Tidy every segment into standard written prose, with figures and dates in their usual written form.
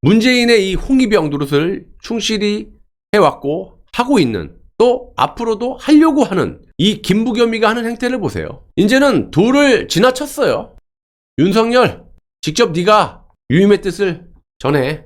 문재인의 이 홍위병 노릇을 충실히 해왔고 하고 있는, 또 앞으로도 하려고 하는 이 김부겸이가 하는 행태를 보세요. 이제는 도를 지나쳤어요. 윤석열, 직접 네가 유임의 뜻을 전해.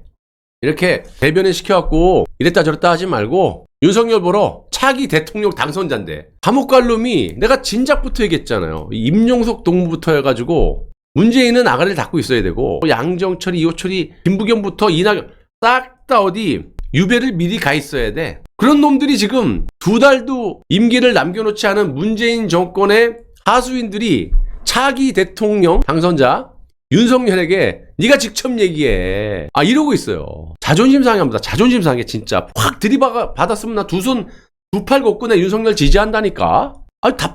이렇게 대변을 시켜갖고 이랬다 저랬다 하지 말고, 윤석열 보러 차기 대통령 당선자인데 감옥 갈 놈이, 내가 진작부터 얘기했잖아요. 임용석 동무부터 해가지고 문재인은 아가리를 닫고 있어야 되고, 양정철이, 이호철이, 김부겸부터 이낙연 싹 다 어디 유배를 미리 가 있어야 돼. 그런 놈들이 지금 2달도 임기를 남겨놓지 않은 문재인 정권의 하수인들이 차기 대통령 당선자 윤석열에게 네가 직접 얘기해, 이러고 있어요. 자존심 상해합니다. 자존심 상해. 진짜 확 들이받았으면 나 두 손 두 팔 걷고 내 윤석열 지지한다니까.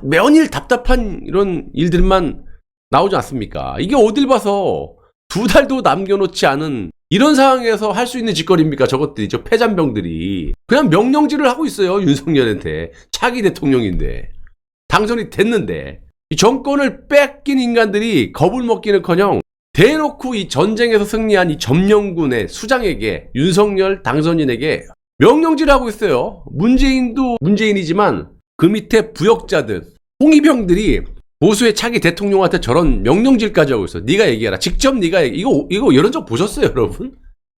매일 답답한 이런 일들만 나오지 않습니까? 이게 어딜 봐서 2달도 남겨놓지 않은 이런 상황에서 할 수 있는 짓거리입니까? 저것들이, 저 패잔병들이 그냥 명령질을 하고 있어요. 윤석열한테. 차기 대통령인데, 당선이 됐는데, 이 정권을 뺏긴 인간들이 겁을 먹기는커녕 대놓고 이 전쟁에서 승리한 이 점령군의 수장에게, 윤석열 당선인에게 명령질하고 있어요. 문재인도 문재인이지만 그 밑에 부역자들, 홍위병들이 보수의 차기 대통령한테 저런 명령질까지 하고 있어. 네가 얘기해라. 직접 네가 이거 이런 적 보셨어요, 여러분?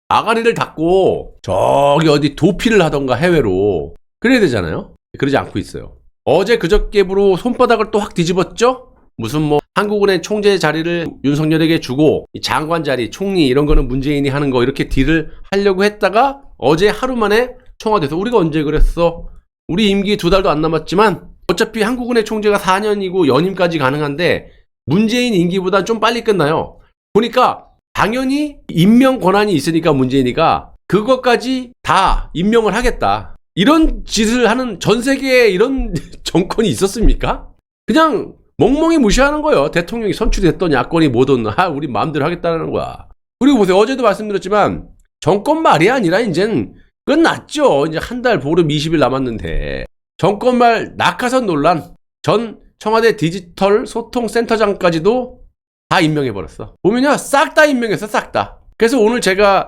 아가리를 닫고 저기 어디 도피를 하던가 해외로 그래야 되잖아요. 그러지 않고 있어요. 어제 그저께부로 손바닥을 또 확 뒤집었죠? 무슨 한국은행 총재 자리를 윤석열에게 주고 이 장관 자리, 총리 이런 거는 문재인이 하는 거, 이렇게 딜을 하려고 했다가 어제 하루 만에 청와대에서 우리가 언제 그랬어? 우리 임기 2달도 안 남았지만 어차피 한국은행 총재가 4년이고 연임까지 가능한데 문재인 임기보다 좀 빨리 끝나요. 보니까 당연히 임명 권한이 있으니까 문재인이가 그것까지 다 임명을 하겠다. 이런 짓을 하는 전 세계에 이런 정권이 있었습니까? 그냥 멍멍이 무시하는 거예요. 대통령이 선출됐던 야권이 뭐든 우리 마음대로 하겠다는 거야. 그리고 보세요. 어제도 말씀드렸지만 정권 말이 아니라 이젠 끝났죠. 이제 한 달 보름 20일 남았는데 정권 말 낙하산 논란, 전 청와대 디지털 소통센터장까지도 다 임명해버렸어. 보면요, 싹 다 임명했어, 싹 다. 그래서 오늘 제가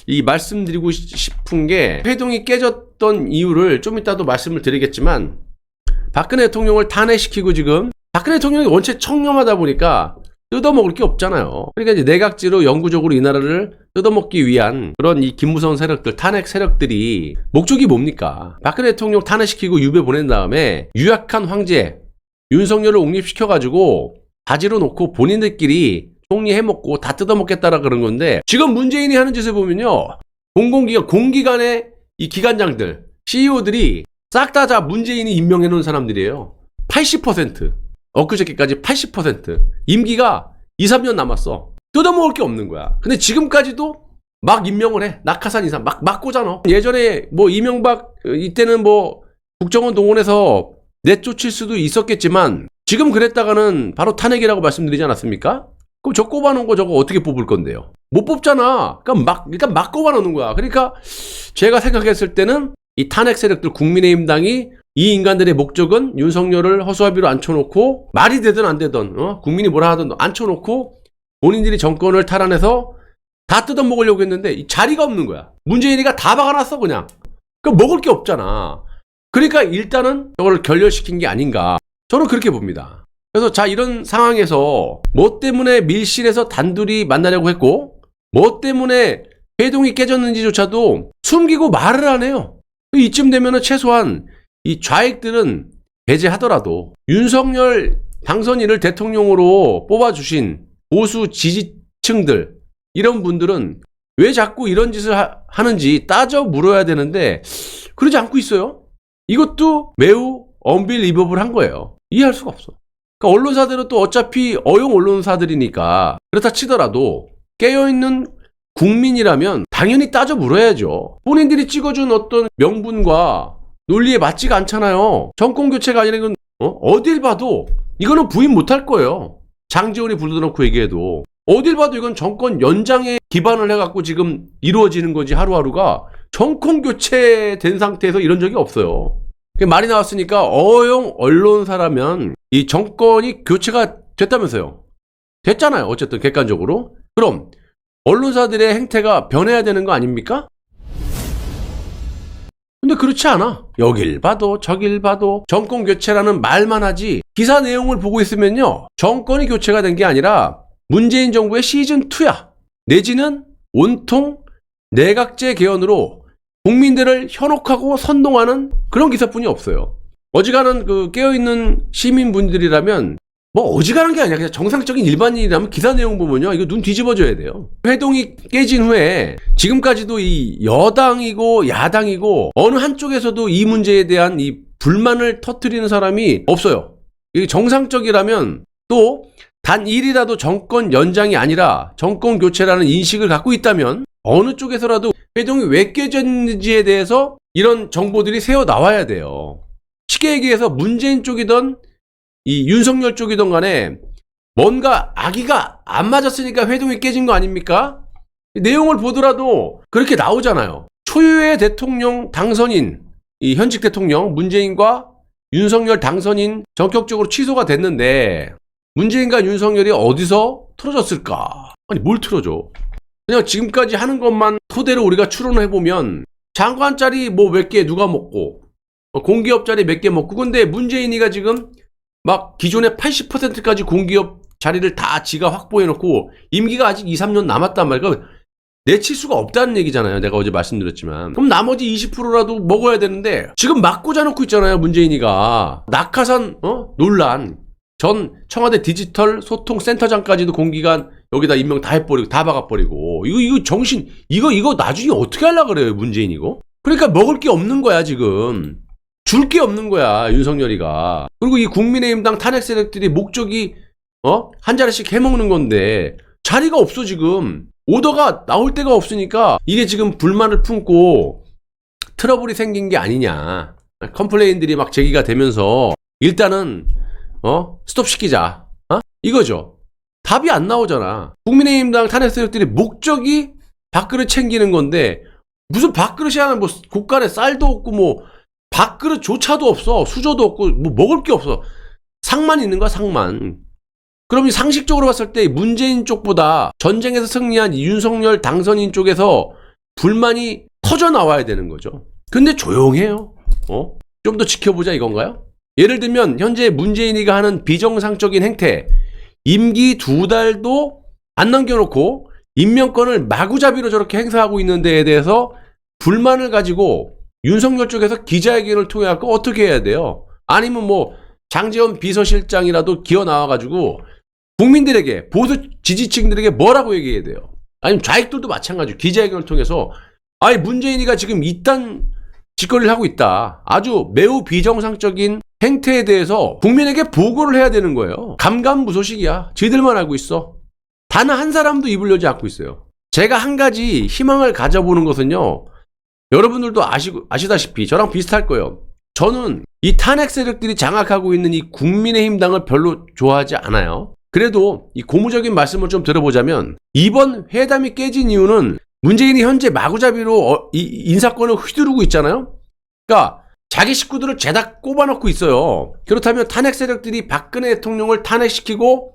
이 말씀드리고 싶은 게, 회동이 깨졌던 이유를 좀 이따도 말씀을 드리겠지만, 박근혜 대통령을 탄핵시키고 지금 박근혜 대통령이 원체 청렴하다 보니까 뜯어먹을 게 없잖아요. 그러니까 이제 내각제로 영구적으로 이 나라를 뜯어먹기 위한 그런 이 김무성 세력들, 탄핵 세력들이 목적이 뭡니까? 박근혜 대통령 탄핵시키고 유배 보낸 다음에 유약한 황제 윤석열을 옹립시켜가지고 바지로 놓고 본인들끼리 총리 해먹고 다 뜯어먹겠다라 그런 건데, 지금 문재인이 하는 짓을 보면요, 공기관의 이 기관장들, CEO들이 싹 다 문재인이 임명해놓은 사람들이에요. 80%. 엊그저께까지 80%. 임기가 2, 3년 남았어. 뜯어먹을 게 없는 거야. 근데 지금까지도 막 임명을 해. 낙하산 이상 막 꽂아넣어. 예전에 이명박 이때는 국정원 동원해서 내쫓을 수도 있었겠지만 지금 그랬다가는 바로 탄핵이라고 말씀드리지 않았습니까? 그럼 저 꼽아놓은 거 저거 어떻게 뽑을 건데요? 못 뽑잖아. 그러니까 일단 막 꼽아놓는 거야. 그러니까 제가 생각했을 때는 이 탄핵 세력들, 국민의힘당이 이 인간들의 목적은 윤석열을 허수아비로 앉혀놓고, 말이 되든 안 되든 국민이 뭐라 하든 앉혀놓고 본인들이 정권을 탈환해서 다 뜯어먹으려고 했는데 이 자리가 없는 거야. 문재인이가 다 박아놨어 그냥. 그러니까 먹을 게 없잖아. 그러니까 일단은 저걸 결렬시킨 게 아닌가, 저는 그렇게 봅니다. 그래서 이런 상황에서 뭐 때문에 밀실에서 단둘이 만나려고 했고, 뭐 때문에 회동이 깨졌는지조차도 숨기고 말을 안 해요. 이쯤 되면은 최소한 이 좌익들은 배제하더라도 윤석열 당선인을 대통령으로 뽑아주신 보수 지지층들, 이런 분들은 왜 자꾸 이런 짓을 하는지 따져 물어야 되는데 그러지 않고 있어요. 이것도 매우 언빌리버블한 거예요. 이해할 수가 없어. 그러니까 언론사들은 또 어차피 어용 언론사들이니까 그렇다 치더라도 깨어있는 국민이라면 당연히 따져 물어야죠. 본인들이 찍어준 어떤 명분과 논리에 맞지가 않잖아요. 정권 교체가 아니라 이건 어딜 봐도 이거는 부인 못할 거예요. 장지원이 불러놓고 얘기해도 어딜 봐도 이건 정권 연장에 기반을 해갖고 지금 이루어지는 거지. 하루하루가 정권 교체된 상태에서 이런 적이 없어요. 말이 나왔으니까 어용 언론사라면 이 정권이 교체가 됐다면서요. 됐잖아요. 어쨌든 객관적으로. 그럼 언론사들의 행태가 변해야 되는 거 아닙니까? 근데 그렇지 않아. 여길 봐도 저길 봐도 정권 교체라는 말만 하지 기사 내용을 보고 있으면요. 정권이 교체가 된 게 아니라 문재인 정부의 시즌2야. 내지는 온통 내각제 개헌으로 국민들을 현혹하고 선동하는 그런 기사뿐이 없어요. 어지간한 그 깨어있는 시민분들이라면 뭐 어지간한 게 아니라 그냥 정상적인 일반인이라면 기사 내용 보면요. 이거 눈 뒤집어져야 돼요. 회동이 깨진 후에 지금까지도 이 여당이고 야당이고 어느 한쪽에서도 이 문제에 대한 이 불만을 터뜨리는 사람이 없어요. 이게 정상적이라면 또 단 일이라도 정권 연장이 아니라 정권 교체라는 인식을 갖고 있다면 어느 쪽에서라도 회동이 왜 깨졌는지에 대해서 이런 정보들이 새어 나와야 돼요. 쉽게 얘기해서 문재인 쪽이든 이 윤석열 쪽이든 간에 뭔가 아기가 안 맞았으니까 회동이 깨진 거 아닙니까? 내용을 보더라도 그렇게 나오잖아요. 초유의 대통령 당선인, 이 현직 대통령 문재인과 윤석열 당선인 전격적으로 취소가 됐는데 문재인과 윤석열이 어디서 틀어졌을까? 아니 뭘 틀어줘? 그냥 지금까지 하는 것만 토대로 우리가 추론을 해보면 장관 자리 뭐 몇 개 누가 먹고 공기업 자리 몇 개 먹고 근데 문재인이가 지금 막 기존의 80%까지 공기업 자리를 다 지가 확보해놓고 임기가 아직 2, 3년 남았단 말이야. 내칠 수가 없다는 얘기잖아요. 내가 어제 말씀드렸지만. 그럼 나머지 20%라도 먹어야 되는데 지금 막 꽂아놓고 있잖아요. 문재인이가. 낙하산 논란. 전 청와대 디지털 소통 센터장까지도 공기관 여기다 임명 다 해버리고 다 박아버리고 이거 정신 이거 나중에 어떻게 하려고 그래요 문재인 이거? 그러니까 먹을 게 없는 거야 지금. 줄 게 없는 거야 윤석열이가. 그리고 이 국민의힘당 탄핵 세력들이 목적이 한 자리씩 해먹는 건데 자리가 없어 지금. 오더가 나올 데가 없으니까 이게 지금 불만을 품고 트러블이 생긴 게 아니냐. 컴플레인들이 막 제기가 되면서 일단은 스톱시키자. 이거죠. 답이 안 나오잖아. 국민의힘당 탄핵 세력들이 목적이 밥그릇 챙기는 건데 무슨 밥그릇이 하나 뭐 국간에 쌀도 없고 뭐 밥그릇조차도 없어. 수저도 없고 뭐 먹을 게 없어. 상만 있는 거야 상만. 그럼 상식적으로 봤을 때 문재인 쪽보다 전쟁에서 승리한 윤석열 당선인 쪽에서 불만이 터져 나와야 되는 거죠. 근데 조용해요. 좀 더 지켜보자 이건가요? 예를 들면 현재 문재인이가 하는 비정상적인 행태, 임기 2달도 안 남겨놓고 임명권을 마구잡이로 저렇게 행사하고 있는 데에 대해서 불만을 가지고 윤석열 쪽에서 기자회견을 통해 갖고 어떻게 해야 돼요? 아니면 뭐 장제원 비서실장이라도 기어 나와가지고 국민들에게 보수 지지층들에게 뭐라고 얘기해야 돼요? 아니면 좌익들도 마찬가지로 기자회견을 통해서 아니 문재인이가 지금 이딴 짓거리를 하고 있다. 아주 매우 비정상적인 행태에 대해서 국민에게 보고를 해야 되는 거예요. 감감무소식이야. 쟤들만 알고 있어. 단 한 사람도 입을 열지 않고 있어요. 제가 한 가지 희망을 가져보는 것은요. 여러분들도 아시다시피 저랑 비슷할 거예요. 저는 이 탄핵 세력들이 장악하고 있는 이 국민의힘당을 별로 좋아하지 않아요. 그래도 이 고무적인 말씀을 좀 들어보자면 이번 회담이 깨진 이유는 문재인이 현재 마구잡이로 이 인사권을 휘두르고 있잖아요. 그러니까 자기 식구들을 죄다 꼽아놓고 있어요. 그렇다면 탄핵 세력들이 박근혜 대통령을 탄핵시키고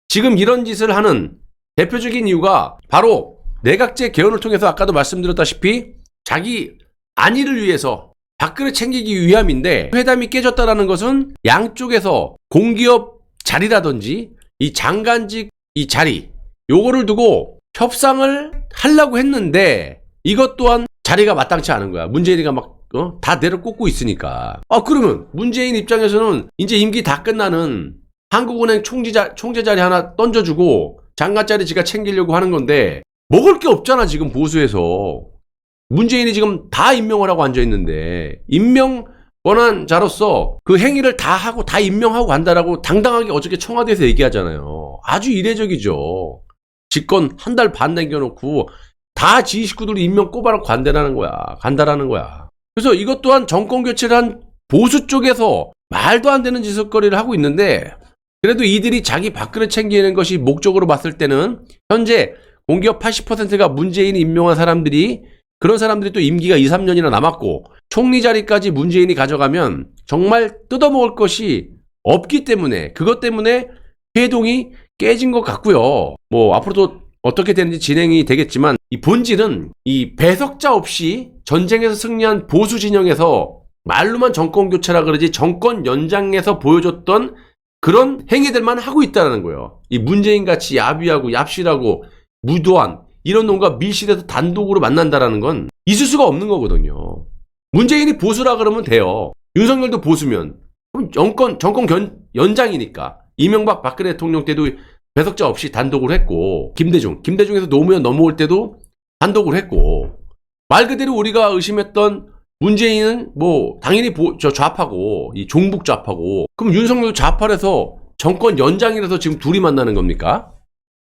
지금 이런 짓을 하는 대표적인 이유가 바로 내각제 개헌을 통해서 아까도 말씀드렸다시피 자기 안위를 위해서 박근혜 챙기기 위함인데 회담이 깨졌다는 것은 양쪽에서 공기업 자리라든지 이 장관직 이 자리 요거를 두고 협상을 하려고 했는데 이것 또한 자리가 마땅치 않은 거야. 문재인이가 막 다 내려 꽂고 있으니까. 그러면 문재인 입장에서는 이제 임기 다 끝나는 한국은행 총재 자리 하나 던져주고 장관 자리 지가 챙기려고 하는 건데 먹을 게 없잖아 지금 보수에서. 문재인이 지금 다 임명을 하고 앉아있는데 임명 원한자로서 그 행위를 다 하고 다 임명하고 간다라고 당당하게 어저께 청와대에서 얘기하잖아요. 아주 이례적이죠. 집권 한 달 반 남겨놓고 다 지휘 식구들이 임명 꼽아놓고 간다라는 거야. 그래서 이것 또한 정권 교체를 한 보수 쪽에서 말도 안 되는 짓거리를 하고 있는데 그래도 이들이 자기 밥그릇 챙기는 것이 목적으로 봤을 때는 현재 공기업 80%가 문재인이 임명한 사람들이 그런 사람들이 또 임기가 2, 3년이나 남았고 총리 자리까지 문재인이 가져가면 정말 뜯어먹을 것이 없기 때문에 그것 때문에 회동이 깨진 것 같고요. 뭐 앞으로도 어떻게 되는지 진행이 되겠지만 이 본질은 이 배석자 없이 전쟁에서 승리한 보수 진영에서 말로만 정권 교체라 그러지 정권 연장에서 보여줬던 그런 행위들만 하고 있다는 거예요. 이 문재인 같이 야비하고 얍실하고 무도한 이런 놈과 밀실에서 단독으로 만난다라는 건 있을 수가 없는 거거든요. 문재인이 보수라 그러면 돼요. 윤석열도 보수면 그럼 정권 연장이니까 이명박 박근혜 대통령 때도 배석자 없이 단독을 했고 김대중에서 노무현 넘어올 때도 단독을 했고 말 그대로 우리가 의심했던 문재인은 뭐 당연히 좌파고 이 종북 좌파고 그럼 윤석열도 좌파라서 정권 연장이라서 지금 둘이 만나는 겁니까?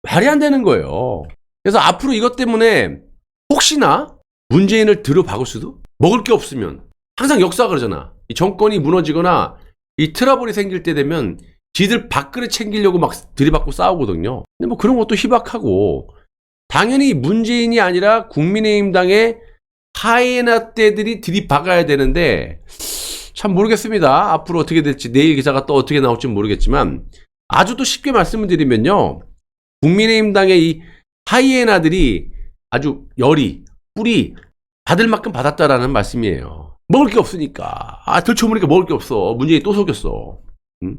말이 안 되는 거예요. 그래서 앞으로 이것 때문에 혹시나 문재인을 들어박을 수도 먹을 게 없으면 항상 역사가 그러잖아. 이 정권이 무너지거나 이 트러블이 생길 때 되면 지들 밥그릇 챙기려고 막 들이받고 싸우거든요. 근데 뭐 그런 것도 희박하고 당연히 문재인이 아니라 국민의힘당의 하이에나 떼들이 들이박아야 되는데 참 모르겠습니다. 앞으로 어떻게 될지 내일 기사가 또 어떻게 나올지 모르겠지만 아주 또 쉽게 말씀을 드리면요. 국민의힘당의 이 하이에나들이 아주 뿌리 받을 만큼 받았다라는 말씀이에요. 먹을 게 없으니까. 들쳐보니까 먹을 게 없어. 문재인이 또 속였어. 응?